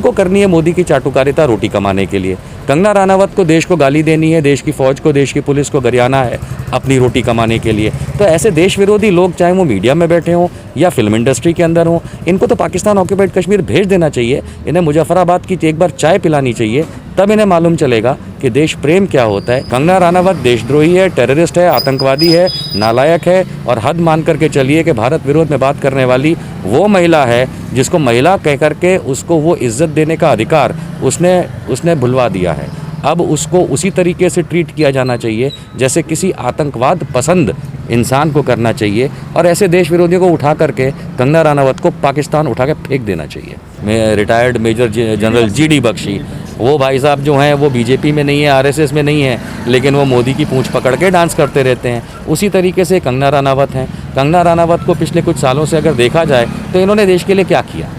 को करनी है मोदी की चाटुकारिता रोटी कमाने के लिए। कंगना रनावत को देश को गाली देनी है, देश की फौज को, देश की पुलिस को गरियाना है अपनी रोटी कमाने के लिए। तो ऐसे देश विरोधी लोग, चाहे वो मीडिया में बैठे हों या फिल्म इंडस्ट्री के अंदर हों, इनको तो पाकिस्तान ऑक्यूपाइड कश्मीर भेज देना चाहिए। इन्हें मुजफ्फराबाद की एक बार चाय पिलानी चाहिए, तब इन्हें मालूम चलेगा कि देश प्रेम क्या होता है। कंगना रनावत देशद्रोही है, टेररिस्ट है, आतंकवादी है, नालायक है और हद मान करके चलिए कि भारत विरोध में बात करने वाली वो महिला है जिसको महिला कह करके उसको वो इज्जत देने का अधिकार उसने भुलवा दिया है। अब उसको उसी तरीके से ट्रीट किया जाना चाहिए जैसे किसी आतंकवाद पसंद इंसान को करना चाहिए, और ऐसे देश विरोधियों को उठा करके कंगना रनावत को पाकिस्तान उठा के फेंक देना चाहिए। मैं retired major general GD Bakshi, वो भाई साहब जो हैं वो बीजेपी में नहीं है, RSS में नहीं है, लेकिन वो मोदी की पूंछ पकड़ के डांस करते रहते हैं। उसी तरीके से कंगना रनावत हैं। कंगना रनावत को पिछले कुछ सालों से अगर देखा जाए तो इन्होंने देश के लिए क्या किया?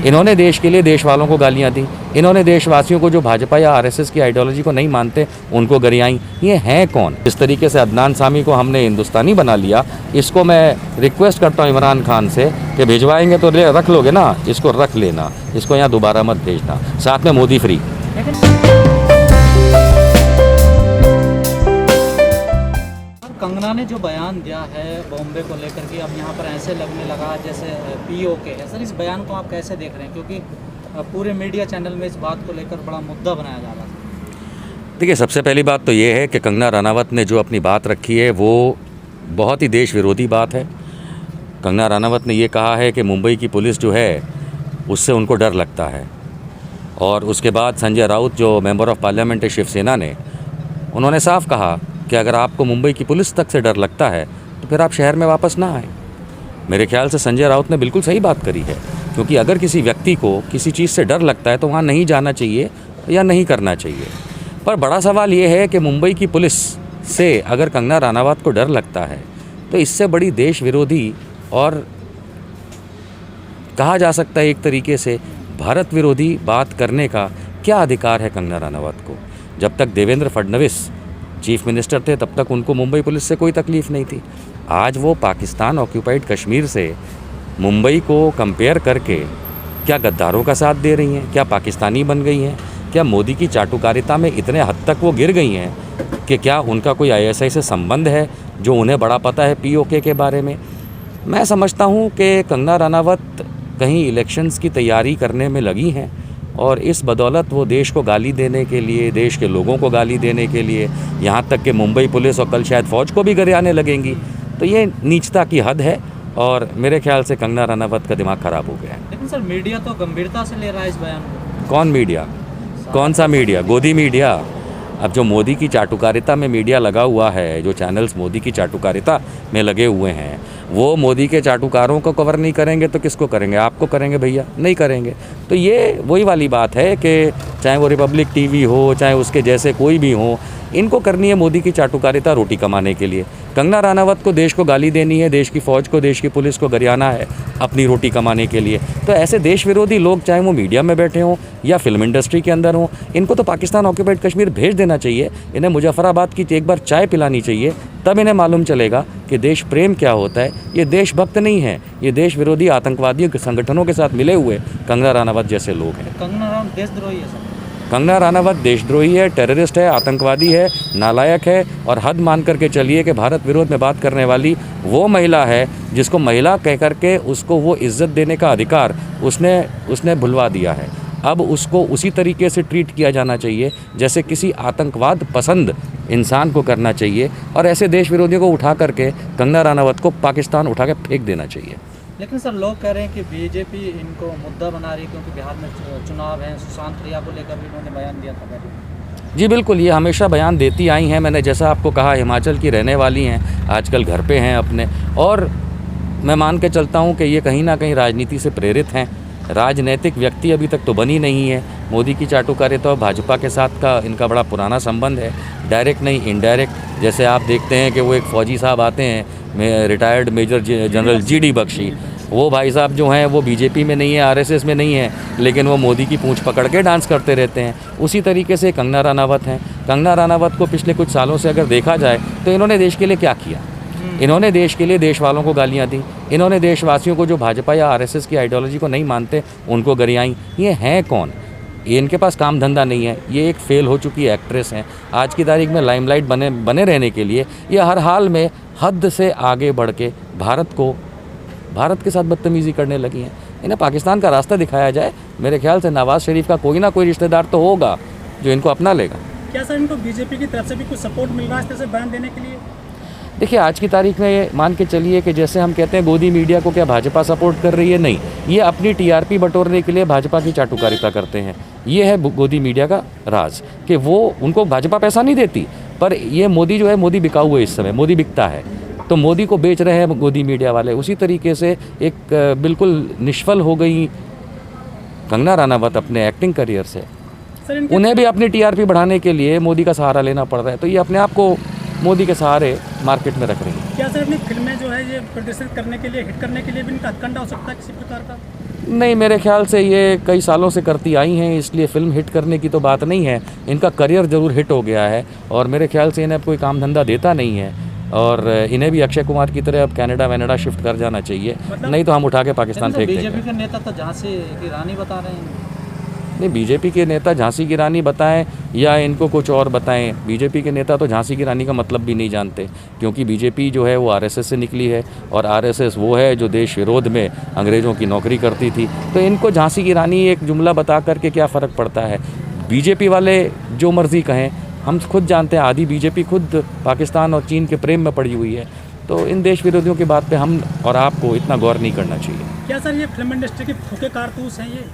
इन्होंने देश के लिए देश वालों को गालियां दी, इन्होंने देशवासियों को जो भाजपा या RSS की आइडियोलॉजी को नहीं मानते उनको गरियाई। ये हैं कौन? इस तरीके से अदनान सामी को हमने हिंदुस्तानी बना लिया। इसको मैं रिक्वेस्ट करता हूँ इमरान खान से कि भिजवाएंगे तो रख लोगे ना, इसको रख लेना, इसको यहाँ दोबारा मत भेजना, साथ में मोदी फ्री। कंगना ने जो बयान दिया है बॉम्बे को लेकर के, अब यहाँ पर ऐसे लगने लगा जैसे POK है। सर, इस बयान को आप कैसे देख रहे हैं, क्योंकि पूरे मीडिया चैनल में इस बात को लेकर बड़ा मुद्दा बनाया जा रहा है? देखिए, सबसे पहली बात तो ये है कि कंगना रनावत ने जो अपनी बात रखी है वो बहुत ही देश विरोधी बात है। कंगना रनावत ने ये कहा है कि मुंबई की पुलिस जो है उससे उनको डर लगता है, और उसके बाद संजय राउत जो मेंबर ऑफ पार्लियामेंट है शिवसेना ने, उन्होंने साफ कहा कि अगर आपको मुंबई की पुलिस तक से डर लगता है तो फिर आप शहर में वापस ना आए। मेरे ख्याल से संजय राउत ने बिल्कुल सही बात करी है, क्योंकि अगर किसी व्यक्ति को किसी चीज़ से डर लगता है तो वहाँ नहीं जाना चाहिए या नहीं करना चाहिए। पर बड़ा सवाल ये है कि मुंबई की पुलिस से अगर कंगना रनावत को डर लगता है तो इससे बड़ी देश विरोधी और कहा जा सकता है एक तरीके से भारत विरोधी बात करने का क्या अधिकार है कंगना रनावत को? जब तक देवेंद्र फडणवीस चीफ मिनिस्टर थे तब तक उनको मुंबई पुलिस से कोई तकलीफ़ नहीं थी। आज वो पाकिस्तान ऑक्यूपाइड कश्मीर से मुंबई को कंपेयर करके क्या गद्दारों का साथ दे रही हैं? क्या पाकिस्तानी बन गई हैं? क्या मोदी की चाटुकारिता में इतने हद तक वो गिर गई हैं कि क्या उनका कोई ISI से संबंध है जो उन्हें बड़ा पता है POK के बारे में? मैं समझता हूँ कि कंगना रनावत कहीं इलेक्शंस की तैयारी करने में लगी हैं, और इस बदौलत वो देश को गाली देने के लिए, देश के लोगों को गाली देने के लिए, यहाँ तक कि मुंबई पुलिस और कल शायद फ़ौज को भी गरियाने लगेंगी। तो ये नीचता की हद है, और मेरे ख्याल से कंगना रनावत का दिमाग ख़राब हो गया है। लेकिन सर, मीडिया तो गंभीरता से ले रहा है इस बयान को। कौन मीडिया? कौन सा मीडिया? गोदी मीडिया। अब जो मोदी की चाटुकारिता में मीडिया लगा हुआ है, जो चैनल्स मोदी की चाटुकारिता में लगे हुए हैं, वो मोदी के चाटुकारों को कवर नहीं करेंगे तो किसको करेंगे? आपको करेंगे भैया? नहीं करेंगे। तो ये वही वाली बात है कि चाहे वो रिपब्लिक TV हो, चाहे उसके जैसे कोई भी हो, इनको करनी है मोदी की चाटुकारिता रोटी कमाने के लिए। कंगना रनावत को देश को गाली देनी है, देश की फौज को, देश की पुलिस को गरियाना है अपनी रोटी कमाने के लिए। तो ऐसे देश विरोधी लोग, चाहे वो मीडिया में बैठे हों या फिल्म इंडस्ट्री के अंदर हों, इनको तो पाकिस्तान ऑक्यूपाइड कश्मीर भेज देना चाहिए। इन्हें मुजफ्फराबाद की एक बार चाय पिलानी चाहिए, तब इन्हें मालूम चलेगा कि देश प्रेम क्या होता है। ये देशभक्त नहीं है, ये देश विरोधी आतंकवादियों के संगठनों के साथ मिले हुए कंगना रनावत जैसे लोग हैं। कंगना रनावत देशद्रोही है सर। कंगना रनावत देशद्रोही है, टेररिस्ट है, आतंकवादी है, नालायक है, और हद मान करके चलिए कि भारत विरोध में बात करने वाली वो महिला है जिसको महिला कह करके उसको वो इज्जत देने का अधिकार उसने भुलवा दिया है। अब उसको उसी तरीके से ट्रीट किया जाना चाहिए जैसे किसी आतंकवाद पसंद इंसान को करना चाहिए, और ऐसे देश विरोधियों को उठा करके कंगना रनावत को पाकिस्तान उठा के फेंक देना चाहिए। लेकिन सर, लोग कह रहे हैं कि BJP इनको मुद्दा बना रही है, क्योंकि बिहार में चुनाव है। सुशांत रिया को लेकर भी उन्होंने बयान दिया था पहले। जी बिल्कुल, ये हमेशा बयान देती आई हैं। मैंने जैसा आपको कहा, हिमाचल की रहने वाली हैं, आजकल घर पे हैं अपने, और मैं मान के चलता हूँ कि ये कहीं ना कहीं राजनीति से प्रेरित हैं। राजनीतिक व्यक्ति अभी तक तो बनी नहीं है। मोदी की चाटुकारिता और भाजपा के साथ का इनका बड़ा पुराना संबंध है, डायरेक्ट नहीं इनडायरेक्ट। जैसे आप देखते हैं कि वो एक फ़ौजी साहब आते हैं, retired major general GD Bakshi, वो भाई साहब जो हैं वो बीजेपी में नहीं है, RSS में नहीं है, लेकिन वो मोदी की पूंछ पकड़ के डांस करते रहते हैं। उसी तरीके से कंगना रनावत हैं। कंगना रनावत को पिछले कुछ सालों से अगर देखा जाए तो इन्होंने देश के लिए क्या किया? इन्होंने देश के लिए देश वालों को गालियाँ दी, इन्होंने देशवासियों को जो भाजपा या RSS की आइडियोलॉजी को नहीं मानते उनको गरियाई। ये हैं कौन? ये इनके पास काम धंधा नहीं है, ये एक फेल हो चुकी एक्ट्रेस हैं। आज की तारीख में लाइमलाइट बने रहने के लिए ये हर हाल में हद से आगे बढ़ के भारत के साथ बदतमीज़ी करने लगी हैं। इन्हें पाकिस्तान का रास्ता दिखाया जाए। मेरे ख्याल से नवाज़ शरीफ का कोई ना कोई रिश्तेदार तो होगा जो इनको अपना लेगा। क्या सर इनको बीजेपी की तरफ से भी कुछ सपोर्ट मिल रहा है इस तरह से बयान देने के लिए? देखिए, आज की तारीख में ये मान के चलिए कि जैसे हम कहते हैं गोदी मीडिया को क्या भाजपा सपोर्ट कर रही है, नहीं, ये अपनी टीआरपी बटोरने के लिए भाजपा की चाटुकारिता करते हैं। ये है गोदी मीडिया का राज कि वो उनको भाजपा पैसा नहीं देती, पर ये मोदी जो है, मोदी बिकाऊ है इस समय, मोदी बिकता है, तो मोदी को बेच रहे हैं गोदी मीडिया वाले। उसी तरीके से एक बिल्कुल निष्फल हो गई कंगना रनावत अपने एक्टिंग करियर से। उन्हें भी अपनी टीआरपी बढ़ाने के लिए मोदी का सहारा लेना पड़ रहा है, तो ये अपने आप को मोदी के सहारे मार्केट में रख रही है। क्या सर अपनी फिल्में जो है ये प्रदर्शित करने के लिए, हिट करने के लिए भी इनका हथकंडा हो सकता है किसी प्रकार का? नहीं, मेरे ख्याल से ये कई सालों से करती आई हैं, इसलिए फिल्म हिट करने की तो बात नहीं है। इनका करियर ज़रूर हिट हो गया है और मेरे ख्याल से इन्हें अब कोई काम धंधा देता नहीं है और इन्हें भी अक्षय कुमार की तरह अब कनाडा शिफ्ट कर जाना चाहिए, नहीं तो हम उठा के पाकिस्तान फेंक देंगे। बीजेपी के नेता तो झांसी की रानी बता रहे हैं। नहीं, बीजेपी के नेता झांसी की रानी बताएं या इनको कुछ और बताएं, बीजेपी के नेता तो झांसी की रानी का मतलब भी नहीं जानते, क्योंकि बीजेपी जो है वो आरएसएस से निकली है और आरएसएस वो है जो देश विरोध में अंग्रेज़ों की नौकरी करती थी। तो इनको झांसी की रानी एक जुमला बता करके क्या फ़र्क पड़ता है। बीजेपी वाले जो मर्ज़ी कहें, हम खुद जानते हैं आधी बीजेपी खुद पाकिस्तान और चीन के प्रेम में पड़ी हुई है, तो इन देश विरोधियों की बात पे हम और आपको इतना गौर नहीं करना चाहिए। क्या सर ये फिल्म इंडस्ट्री के फूके कारतूस हैं ये?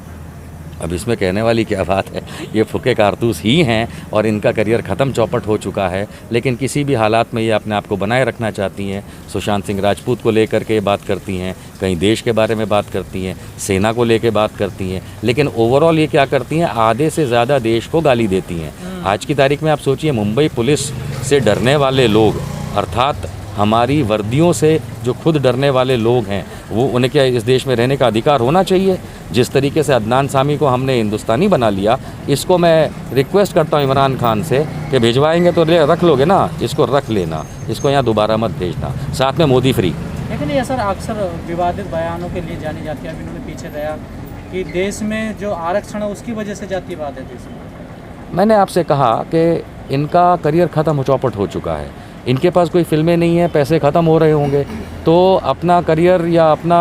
अब इसमें कहने वाली क्या बात है, ये फुके कारतूस ही हैं और इनका करियर ख़त्म चौपट हो चुका है, लेकिन किसी भी हालात में ये अपने आप को बनाए रखना चाहती हैं। सुशांत सिंह राजपूत को लेकर के बात करती हैं, कहीं देश के बारे में बात करती हैं, सेना को लेकर बात करती हैं, लेकिन ओवरऑल ये क्या करती हैं, आधे से ज़्यादा देश को गाली देती हैं। आज की तारीख में आप सोचिए, मुंबई पुलिस से डरने वाले लोग, अर्थात हमारी वर्दियों से जो खुद डरने वाले लोग हैं, वो उन्हें क्या इस देश में रहने का अधिकार होना चाहिए? जिस तरीके से अदनान सामी को हमने हिंदुस्तानी बना लिया, इसको मैं रिक्वेस्ट करता हूँ इमरान खान से कि भिजवाएंगे तो रख लोगे ना, इसको रख लेना, इसको यहाँ दोबारा मत भेजना, साथ में मोदी फ्री। लेकिन ये सर अक्सर विवादित बयानों के लिए जानी जाती है। अभी इन्होंने पीछे गया कि देश में जो आरक्षण है उसकी वजह से जातिवाद है देश में। मैंने आपसे कहा कि इनका करियर ख़त्म चौपट हो चुका है, इनके पास कोई फिल्में नहीं हैं, पैसे ख़त्म हो रहे होंगे, तो अपना करियर या अपना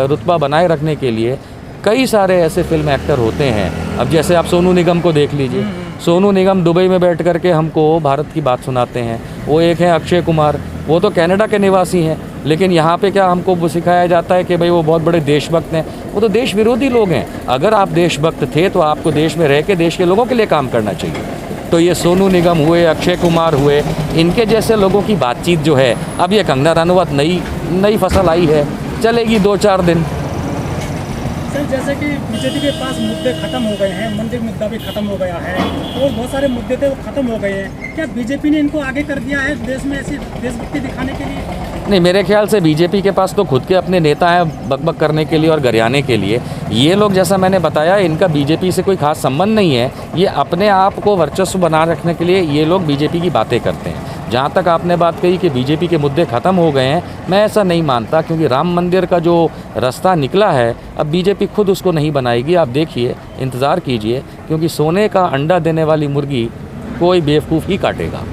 रुतबा बनाए रखने के लिए कई सारे ऐसे फिल्म एक्टर होते हैं। अब जैसे आप सोनू निगम को देख लीजिए, सोनू निगम दुबई में बैठ कर के हमको भारत की बात सुनाते हैं। वो एक है अक्षय कुमार, वो तो कनाडा के निवासी हैं, लेकिन यहाँ पे क्या हमको वो सिखाया जाता है कि भाई वो बहुत बड़े देशभक्त हैं। वो तो देश विरोधी लोग हैं। अगर आप देशभक्त थे तो आपको देश में रह के देश के लोगों के लिए काम करना चाहिए। तो ये सोनू निगम हुए, अक्षय कुमार हुए, इनके जैसे लोगों की बातचीत जो है, अब ये कंगना रनावत नई फसल आई है, चलेगी 2-4 दिन। सर जैसे कि बीजेपी के पास मुद्दे खत्म हो गए हैं, मंदिर मुद्दा भी खत्म हो गया है और बहुत सारे मुद्दे थे वो खत्म हो गए हैं, क्या बीजेपी ने इनको आगे कर दिया है देश में ऐसी देशभक्ति दिखाने के लिए? नहीं, मेरे ख्याल से बीजेपी के पास तो खुद के अपने नेता हैं बकबक करने के लिए और गरियाने के लिए। ये लोग, जैसा मैंने बताया, इनका बीजेपी से कोई खास संबंध नहीं है। ये अपने आप को वर्चस्व बना रखने के लिए ये लोग बीजेपी की बातें करते हैं। जहाँ तक आपने बात कही कि बीजेपी के मुद्दे ख़त्म हो गए हैं, मैं ऐसा नहीं मानता, क्योंकि राम मंदिर का जो रास्ता निकला है, अब बीजेपी खुद उसको नहीं बनाएगी। आप देखिए, इंतज़ार कीजिए, क्योंकि सोने का अंडा देने वाली मुर्गी कोई बेवकूफ़ ही काटेगा।